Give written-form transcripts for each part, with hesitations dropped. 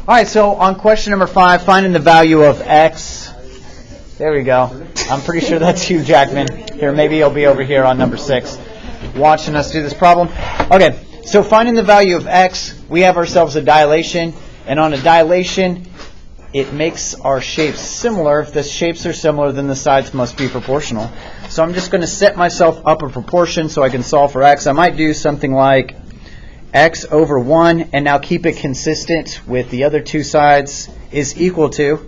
All right, so on question number 5, finding the value of x. There we go. I'm pretty sure that's Hugh Jackman. Here, maybe he'll be over here on number 6 watching us do this problem. Okay, so finding the value of x, we have ourselves a dilation. And on a dilation, it makes our shapes similar. If the shapes are similar, then the sides must be proportional. So I'm just going to set myself up a proportion so I can solve for x. I might do something like x over 1, and now keep it consistent with the other two sides, is equal to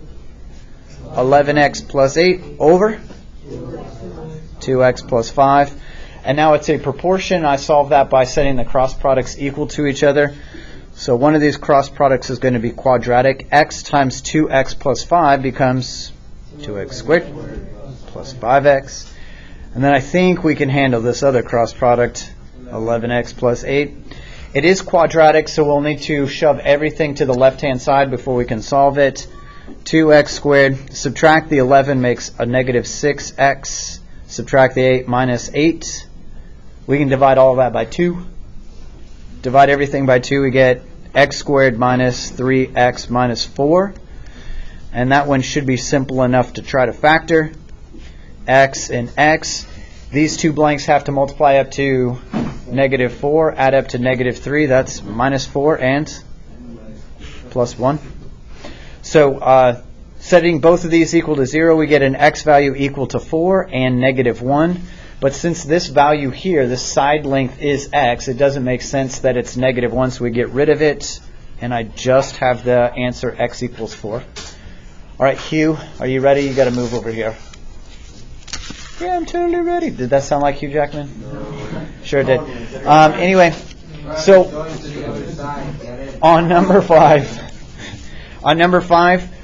11x plus 8 over 2x plus 5. And now it's a proportion. I solve that by setting the cross products equal to each other. So one of these cross products is going to be quadratic. X times 2x plus 5 becomes 2x squared plus 5x. And then I think we can handle this other cross product, 11x plus 8. It is quadratic, so we'll need to shove everything to the left-hand side before we can solve it. 2x squared, subtract the 11 makes a negative 6x. Subtract the 8 minus 8. We can divide all of that by 2. Divide everything by 2, we get x squared minus 3x minus 4. And that one should be simple enough to try to factor. X and x. These two blanks have to multiply up to negative 4, add up to negative 3. That's minus 4 and plus 1. So setting both of these equal to 0, we get an x value equal to 4 and negative 1. But since this value here, this side length is x, it doesn't make sense that it's negative 1, so we get rid of it. And I just have the answer x equals 4. All right, Hugh, are you ready? You got to move over here. Yeah, I'm totally ready. Did that sound like Hugh Jackman? No. Sure did. Anyway, so on number 5,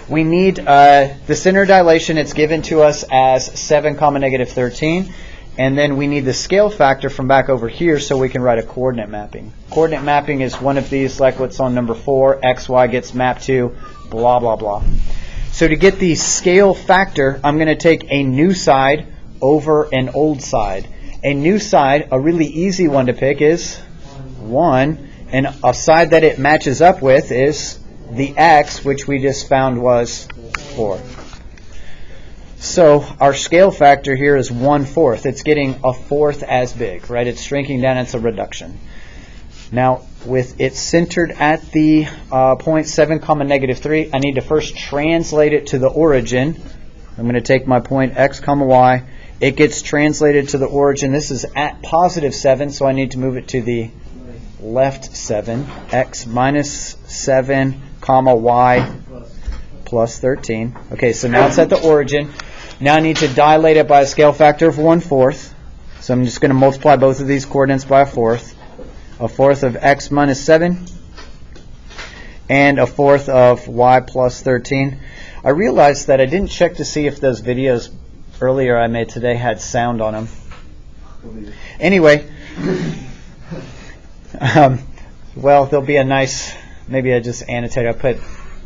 we need the center dilation. It's given to us as 7 comma negative 13. And then we need the scale factor from back over here so we can write a coordinate mapping. Coordinate mapping is one of these, like what's on number 4. X, Y gets mapped to blah, blah, blah. So to get the scale factor, I'm going to take a new side over an old side. A new side, a really easy one to pick, is 1. And a side that it matches up with is the x, which we just found was 4. So our scale factor here is 1/4. It's getting a fourth as big, right? It's shrinking down. It's a reduction. Now, with it centered at the point 7 comma negative 3, I need to first translate it to the origin. I'm going to take my point x comma y. It gets translated to the origin. This is at positive 7, so I need to move it to the left 7. X minus 7 comma y plus 13. Okay, so now it's at the origin. Now I need to dilate it by a scale factor of 1/4. So I'm just going to multiply both of these coordinates by a fourth. A fourth of x minus 7 and a fourth of y plus 13. I realized that I didn't check to see if those videos earlier I made today had sound on them. Anyway, well, there'll be a nice, maybe I just annotate. I put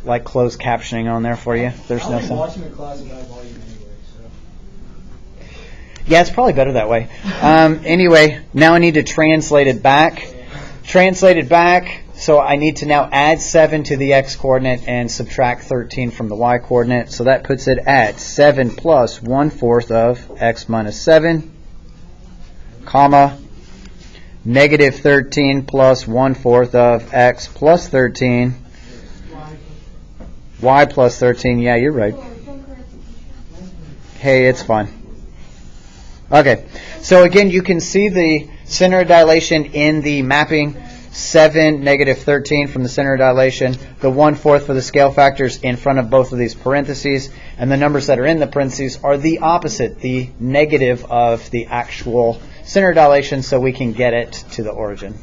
like closed captioning on there for you. There's no sound. Watching the class without volume anyway, so. Yeah, it's probably better that way. Anyway, now I need to translate it back. Translate it back. So I need to now add 7 to the x coordinate and subtract 13 from the y coordinate. So that puts it at 7 plus 1/4 of x minus 7, comma, negative 13 plus 1/4 of x plus 13, y plus 13. Yeah, you're right. Hey, it's fine. Okay, so again, you can see the center of dilation in the mapping. 7, negative 13 from the center of dilation. The 1/4 for the scale factors in front of both of these parentheses. And the numbers that are in the parentheses are the opposite, the negative of the actual center of dilation, so we can get it to the origin.